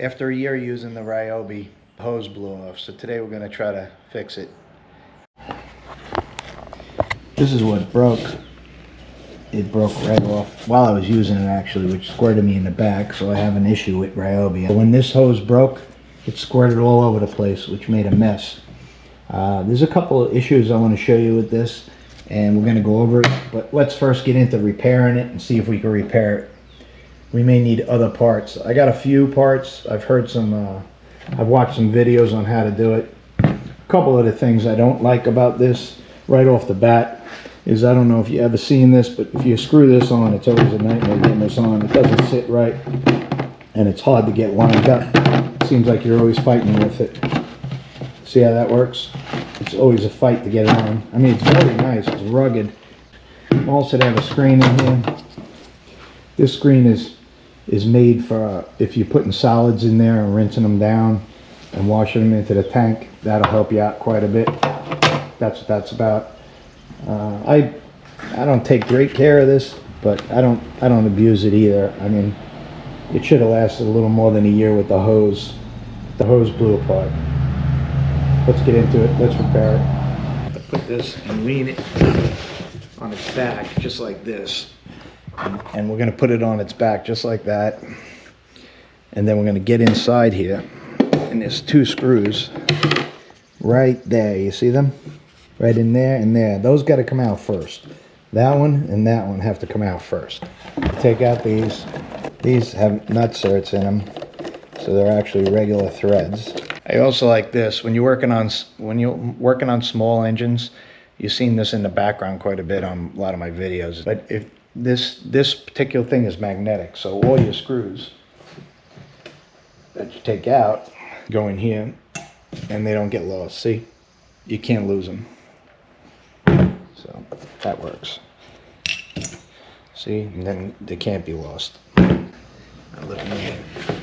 After a year using the RYOBI, hose blew off, so today we're going to try to fix it. This is what broke. It broke right off while I was using it actually, which squirted me in the back, so I have an issue with RYOBI. When this hose broke, it squirted all over the place, which made a mess. There's a couple of issues I want to show you with this, and we're going to go over it, but let's first get into repairing it and see if we can repair it. We may need other parts. I got a few parts. I've heard some, I've watched some videos on how to do it. A couple of the things I don't like about this right off the bat is, I don't know if you ever seen this, but if you screw this on, it's always a nightmare getting this on. It doesn't sit right, and it's hard to get lined up. It seems like you're always fighting with it. See how that works? It's always a fight to get it on. I mean, it's very nice. It's rugged. Also, they have a screen in here. This screen is made for if you're putting solids in there and rinsing them down and washing them into the tank. That'll help you out quite a bit. That's what that's about. I don't take great care of this, but I don't abuse it either. I mean, it should have lasted a little more than a year with the hose. The hose blew apart. Let's get into it. Let's repair it. I put this and lean it on its back just like this. And we're going to put it on its back just like that, and then we're going to get inside here, and there's two screws right there. You see them? Right in there and there. Those got to come out first. That one and that one have to come out first. Take out these. These have nutserts in them, so they're actually regular threads. I also like this when you're working on small engines. You've seen this in the background quite a bit on a lot of my videos, but if this particular thing is magnetic, so all your screws that you take out go in here and they don't get lost. See, you can't lose them, so that works. See, and then they can't be lost.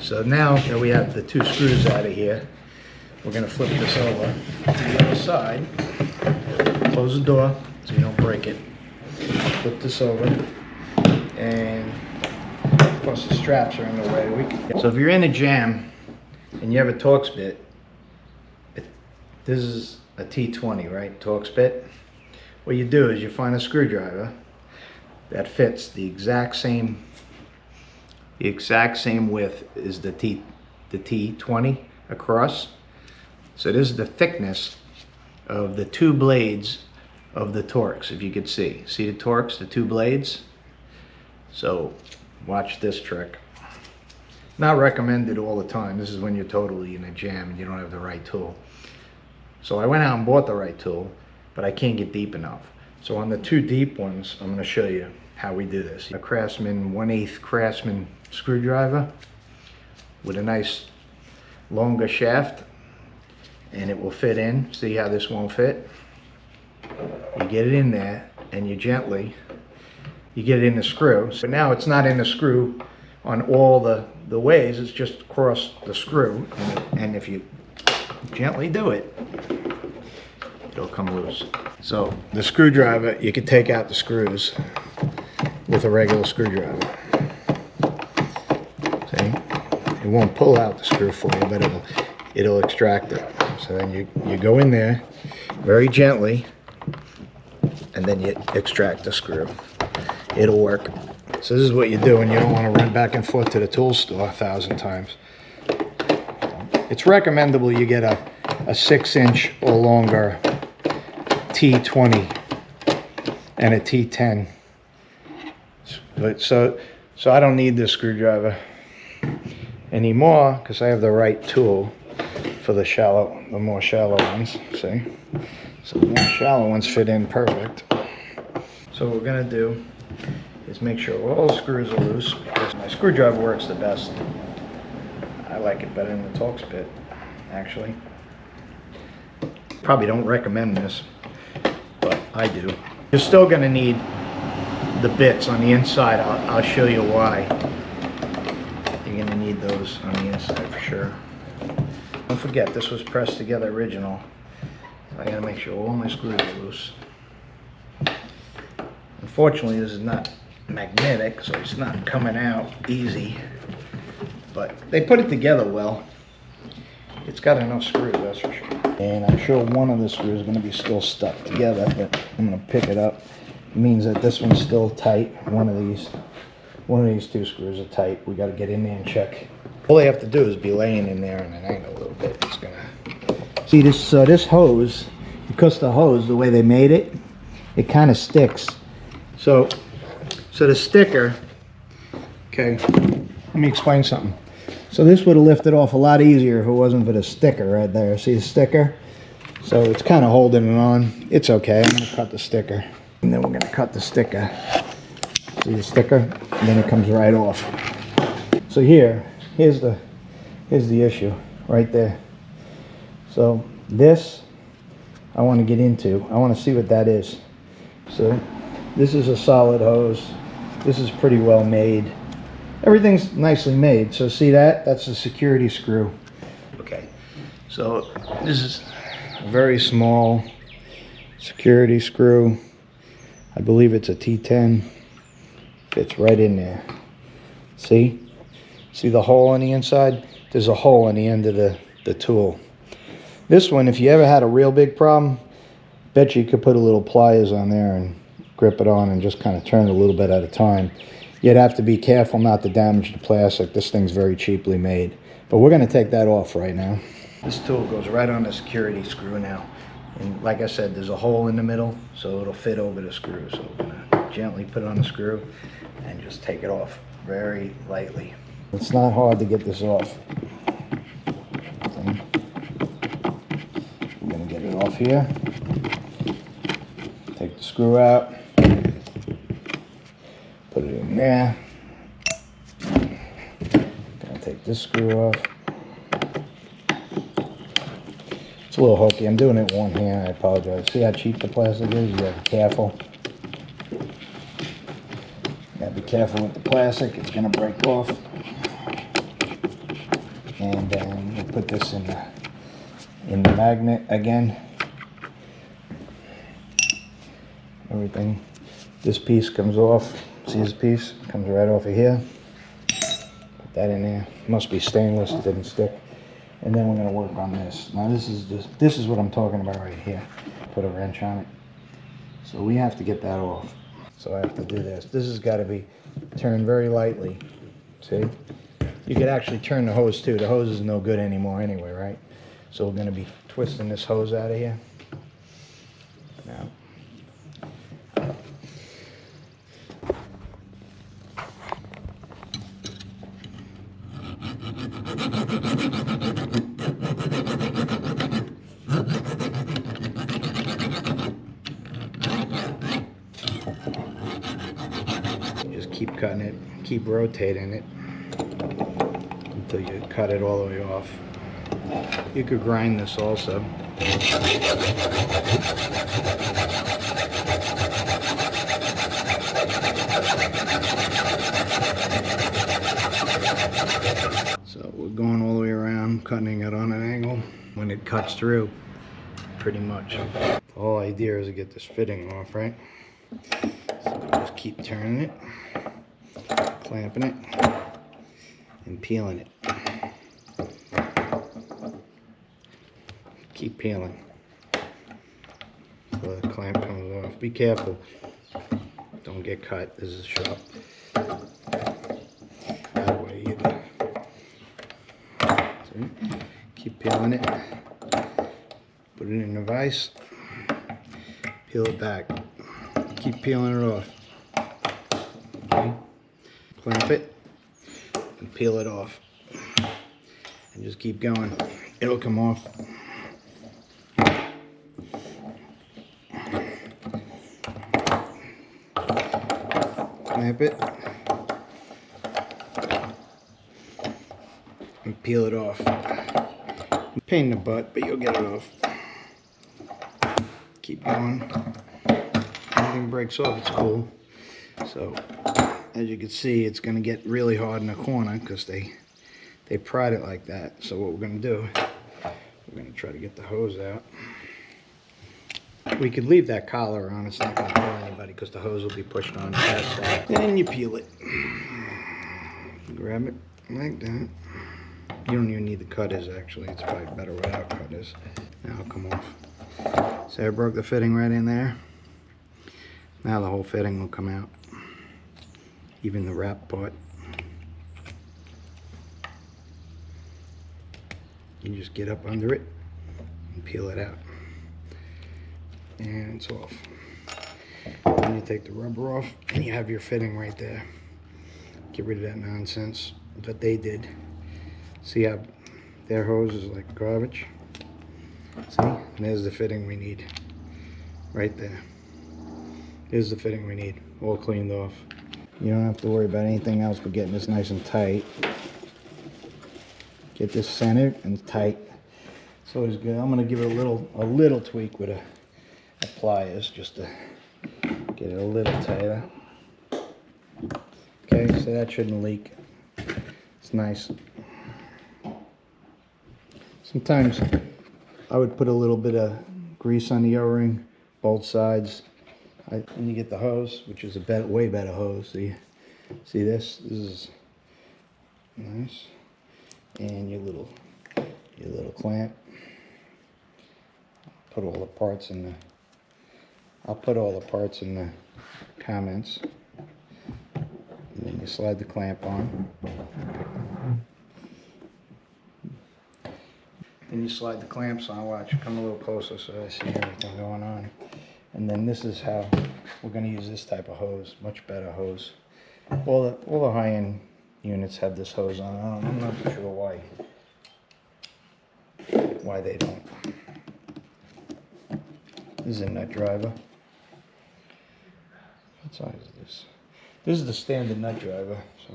So now that we have the two screws out of here, we're going to flip this over to the other side. Close the door so you don't break it. Flip this over, and of course the straps are in the way. So if you're in a jam and you have a Torx bit, this is a T20, right? Torx bit. What you do is you find a screwdriver that fits the exact same width as the T20 across. So this is the thickness of the two blades of the Torx, if you could see the Torx, the two blades. So watch this trick. Not recommended all the time. This is when you're totally in a jam and you don't have the right tool. So I went out and bought the right tool, but I can't get deep enough. So on the two deep ones, I'm going to show you how we do this. A Craftsman 1/8 Craftsman screwdriver with a nice longer shaft, and it will fit in. See how this won't fit? You get it in there and you get it in the screw. So now it's not in the screw on all the ways, it's just across the screw, and if you gently do it, it'll come loose. So the screwdriver, you can take out the screws with a regular screwdriver. See? It won't pull out the screw for you, but it'll extract it. So then you go in there very gently, and then you extract the screw. It'll work. So this is what you do when you don't want to run back and forth to the tool store 1,000 times. It's recommendable you get a 6-inch or longer T20 and a T10. But so I don't need this screwdriver anymore because I have the right tool for the more shallow ones. See? So the more shallow ones fit in perfect. So what we're gonna do is make sure all the screws are loose, because my screwdriver works the best. I like it better than the Torx bit, actually. Probably don't recommend this, but I do. You're still gonna need the bits on the inside. I'll show you why. You're gonna need those on the inside for sure. Don't forget, this was pressed together original. I gotta make sure all my screws are loose. Unfortunately, this is not magnetic, so it's not coming out easy. but they put it together well. It's got enough screws, that's for sure. And I'm sure one of the screws is going to be still stuck together, but I'm going to pick it up. It means that this one's still tight. One of these two screws are tight. We got to get in there and check. All they have to do is be laying in there in an angle a little bit. It's gonna see this. So this hose, because the hose, the way they made it, it kind of sticks. So the sticker. Okay, let me explain something. So this would have lifted off a lot easier if it wasn't for the sticker right there. See the sticker? So it's kind of holding it on. It's okay. I'm gonna cut the sticker, and then we're gonna cut the sticker. See the sticker? And then it comes right off. So here's the issue right there. So this I want to get into. I want to see what that is. So this is a solid hose. This is pretty well made. Everything's nicely made. So see that? That's a security screw. Okay. So this is a very small security screw. I believe it's a T10. Fits right in there. See? See the hole on the inside? There's a hole on the end of the tool. This one, if you ever had a real big problem, bet you could put a little pliers on there and grip it on and just kind of turn it a little bit at a time. You'd have to be careful not to damage the plastic. This thing's very cheaply made. But we're going to take that off right now. This tool goes right on the security screw now. And like I said, there's a hole in the middle, so it'll fit over the screw. So we're going to gently put it on the screw and just take it off very lightly. It's not hard to get this off. Okay. I'm going to get it off here. Take the screw out. Put it in there. Gonna take this screw off. It's a little hokey. I'm doing it with one hand. I apologize. See how cheap the plastic is? You gotta be careful. You gotta be careful with the plastic. It's gonna break off. And then we'll put this in the magnet again. Everything. This piece comes off. See this piece? Comes right off of here. Put that in there. Must be stainless, it didn't stick. And then we're going to work on this. Now this is what I'm talking about right here. Put a wrench on it. So we have to get that off. So I have to do this. This has got to be turned very lightly. See? You could actually turn the hose too. The hose is no good anymore anyway, right? So we're going to be twisting this hose out of here. Now. Just keep cutting it, keep rotating it until you cut it all the way off. You could grind this also. So we're going all the way around, cutting it on an angle. When it cuts through, pretty much. The whole idea is to get this fitting off, right? So we just keep turning it, clamping it, and peeling it. Keep peeling so the clamp comes off. Be careful, don't get cut. This is sharp. That way either. See? Keep peeling it. Put it in a vise. Peel it back. Keep peeling it off. Okay. Clamp it and peel it off. And just keep going. It'll come off. Clamp it and peel it off. Pain in the butt, but you'll get it off. Keep going. Anything breaks off, it's cool. So, as you can see, it's going to get really hard in the corner because they pried it like that. So what we're going to do, we're going to try to get the hose out. We could leave that collar on. It's not going to kill anybody because the hose will be pushed on past that. Then you peel it. Grab it like that. You don't even need the cutters actually. It's probably better without cutters. Now it'll come off. So I broke the fitting right in there. Now the whole fitting will come out. Even the wrap part. You just get up under it and peel it out. And it's off. Then you take the rubber off and you have your fitting right there. Get rid of that nonsense that they did. See how their hose is like garbage? See? And there's the fitting we need. Right there. Here's the fitting we need. All cleaned off. You don't have to worry about anything else but getting this nice and tight. Get this centered and tight. It's always good. I'm gonna give it a little tweak with a pliers just to get it a little tighter. Okay, so that shouldn't leak. It's nice. Sometimes I would put a little bit of grease on the O-ring, both sides. And you get the hose, which is a way better hose. See this? This is nice. And your little clamp. Put all the parts in the. I'll put all the parts in the comments. And then you slide the clamp on. Then you slide the clamps on. Watch, come a little closer so I see everything going on. And then this is how we're going to use this type of hose. Much better hose. All the high-end units have this hose on. I'm not sure why they don't. This is a nut driver. What size is this? This is the standard nut driver. So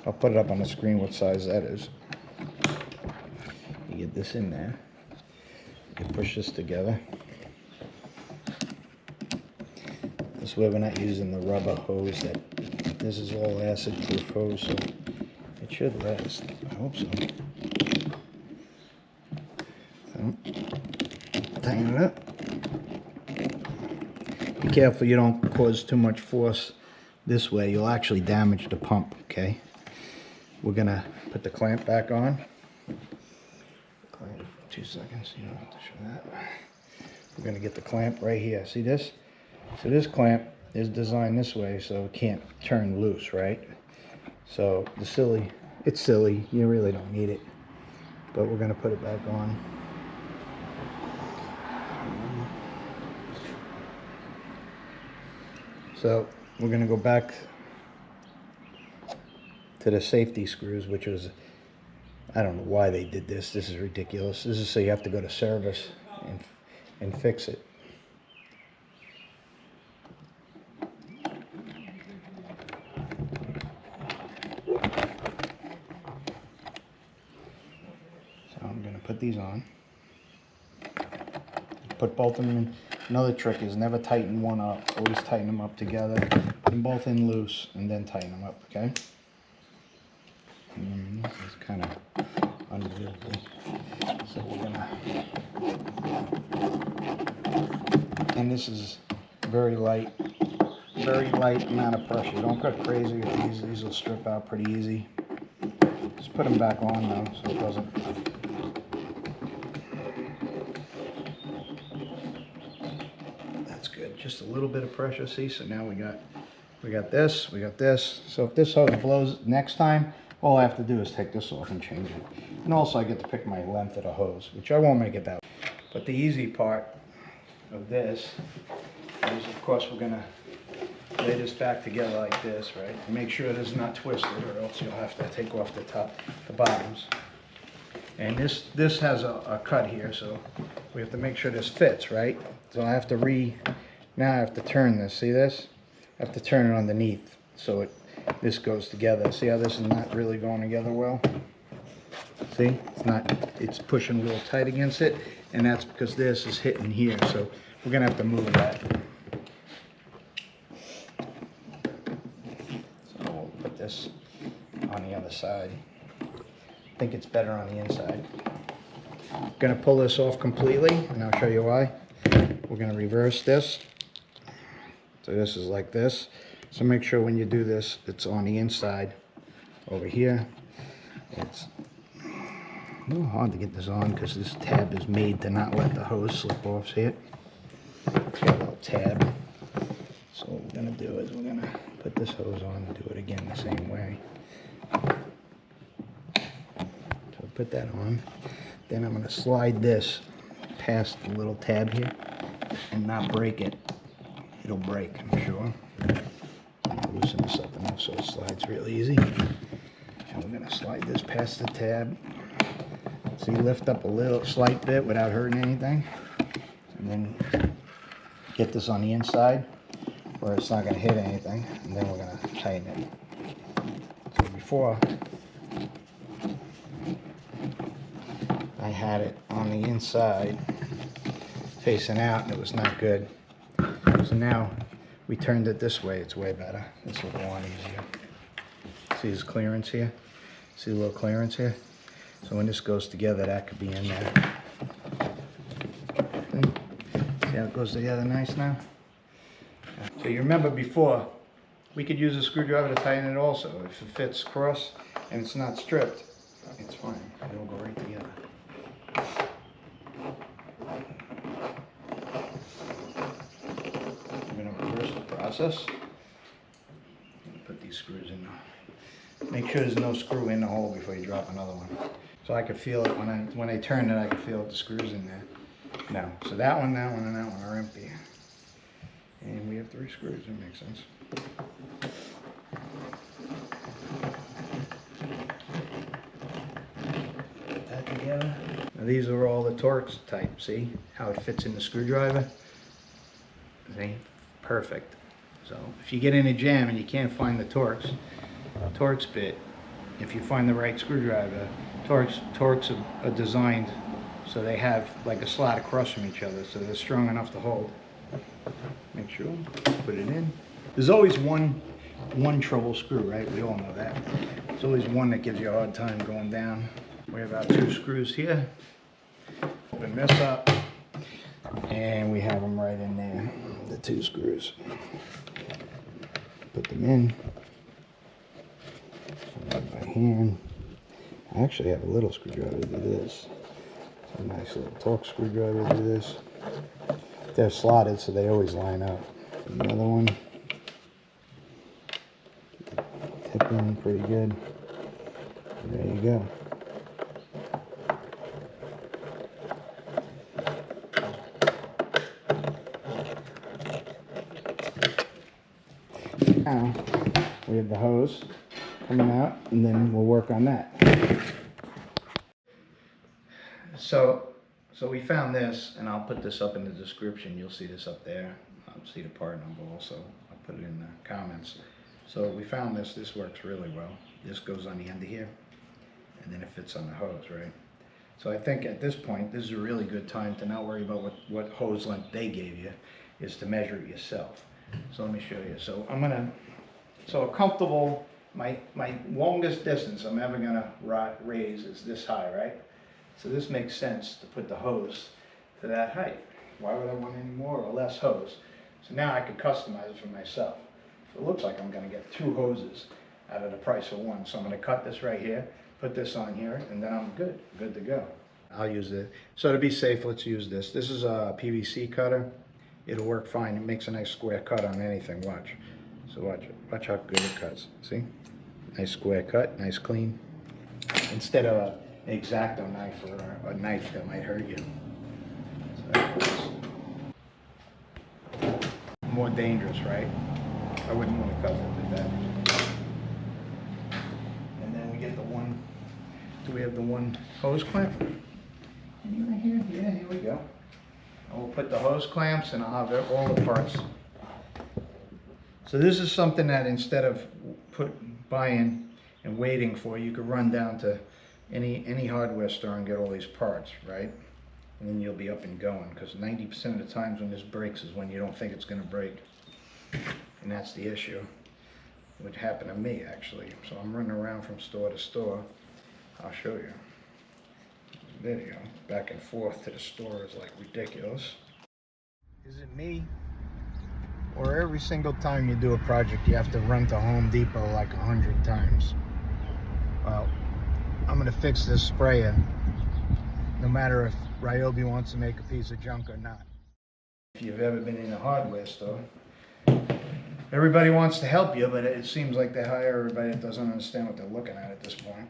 I'll put it up on the screen what size that is. You get this in there. You push this together. This way we're not using the rubber hose. This is all acid-proof hose, so it should last. I hope so. Tighten it up. Be careful you don't cause too much force this way. You'll actually damage the pump, okay? We're gonna put the clamp back on. 2 seconds, you don't have to show that. We're gonna get the clamp right here. See this? So this clamp is designed this way so it can't turn loose, right? So it's silly, you really don't need it. But we're gonna put it back on. So we're gonna go back to the safety screws, which was, I don't know why they did this. This is ridiculous. This is so you have to go to service and fix it. So I'm going to put these on. Put both of them in. Another trick is never tighten one up. Always tighten them up together. Put them both in loose and then tighten them up, okay? And this is kind of unbelievable. So we're gonna, and this is very light amount of pressure. Don't go crazy with these. These will strip out pretty easy. Just put them back on though, so it doesn't. That's good. Just a little bit of pressure. See, so now we got this. So if this hose blows next time, all I have to do is take this off and change it. And also I get to pick my length of the hose, which I won't make it that way. But the easy part of this is, of course, we're gonna lay this back together like this, right? And make sure it is not twisted, or else you'll have to take off the bottoms. And this has a cut here, so we have to make sure this fits, right? So I have to now I have to turn this, see this? I have to turn it underneath, so this goes together. See how this is not really going together well? See, it's pushing a little tight against it, and that's because this is hitting here, so we're gonna have to move that. So we'll put this on the other side. I think it's better on the inside. I'm gonna pull this off completely, and I'll show you why. We're gonna reverse this. So this is like this. So make sure when you do this, it's on the inside over here. It's a little hard to get this on because this tab is made to not let the hose slip off. See it? It's got a little tab. So what we're gonna do is we're gonna put this hose on and do it again the same way. So put that on. Then I'm gonna slide this past the little tab here and not break it. It'll break, I'm sure. Loosen this up enough so it slides real easy. And we're gonna slide this past the tab. So you lift up a little slight bit without hurting anything. And then get this on the inside where it's not gonna hit anything. And then we're gonna tighten it. So before, I had it on the inside facing out and it was not good. So now we turned it this way, it's way better. This will go on easier. See this clearance here? See the little clearance here? So when this goes together, that could be in there. See how it goes together nice now? So you remember before, we could use a screwdriver to tighten it also. If it fits across and it's not stripped, it's fine. It'll go right together. I'm going to reverse the process. Put these screws in. Make sure there's no screw in the hole before you drop another one. So I could feel it when I turn it. I could feel the screws in there. No, so that one, and that one are empty. And we have 3 screws. That makes sense. Put that together. Now these are all the Torx type. See how it fits in the screwdriver? See, perfect. So if you get in a jam and you can't find the Torx bit, if you find the right screwdriver, Torx are designed so they have like a slot across from each other, so they're strong enough to hold. Make sure, put it in. There's always one trouble screw, right? We all know that. There's always one that gives you a hard time going down. We have our 2 screws here. Open this up, and we have them right in there, the 2 screws. Put them in. By hand. I actually have a little screwdriver to do this. It's a nice little Torx screwdriver to do this. They're slotted, so they always line up. Another one. Tip in pretty good. There you go. Now we have the hose coming out, and then we'll work on that. So we found this, and I'll put this up in the description. You'll see this up there. I'll see the part number also. I'll put it in the comments. So we found this. This works really well. This goes on the end of here, and then it fits on the hose, right? So I think at this point, this is a really good time to not worry about what hose length they gave you, is to measure it yourself. So let me show you. So so a comfortable, my longest distance I'm ever gonna raise is this high, right? So this makes sense to put the hose to that height. Why would I want any more or less hose? So now I could customize it for myself. So it looks like I'm gonna get 2 hoses out of the price of 1. So I'm gonna cut this right here, put this on here, and then I'm good to go. I'll use it. So to be safe, let's use this. This is a PVC cutter. It'll work fine. It makes a nice square cut on anything, watch. So watch how good it cuts, see? Nice square cut, nice clean. Instead of an X-Acto knife or a knife that might hurt you. So more dangerous, right? I wouldn't want to cut it like that. And then we get the one, do we have the one hose clamp? Any right here? Yeah, here we go. And we'll put the hose clamps, and I'll have all the parts. So this is something that instead of buying and waiting for, you could run down to any hardware store and get all these parts, right? And then you'll be up and going, because 90% of the times when this breaks is when you don't think it's going to break. And that's the issue. It would happen to me, actually. So I'm running around from store to store. I'll show you. Video back and forth to the store is like ridiculous. Is it me, or every single time you do a project you have to run to Home Depot like 100 times? Well, I'm gonna fix this sprayer, no matter if RYOBI wants to make a piece of junk or not. If you've ever been in a hardware store, everybody wants to help you, but it seems like they hire everybody that doesn't understand what they're looking at this point.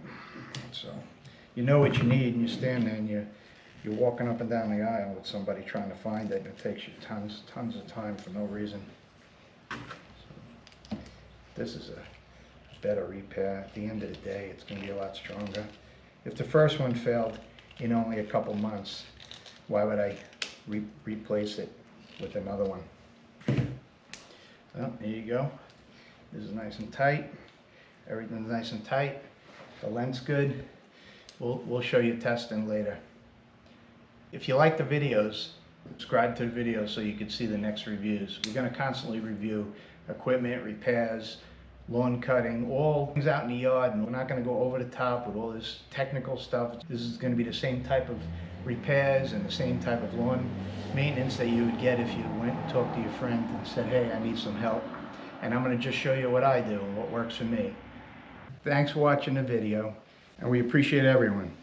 So, you know what you need, and you stand there and you're walking up and down the aisle with somebody trying to find it, and it takes you tons of time for no reason. So, this is a better repair. At the end of the day, it's going to be a lot stronger. If the first one failed in only a couple months, why would I replace it with another one? Well, there you go. This is nice and tight. Everything's nice and tight. The lent's good. We'll show you testing later. If you like the videos, subscribe to the videos so you can see the next reviews. We're going to constantly review equipment, repairs, lawn cutting, all things out in the yard, and we're not going to go over the top with all this technical stuff. This is going to be the same type of repairs and the same type of lawn maintenance that you would get if you went and talked to your friend and said, hey, I need some help. And I'm going to just show you what I do and what works for me. Thanks for watching the video, and we appreciate everyone.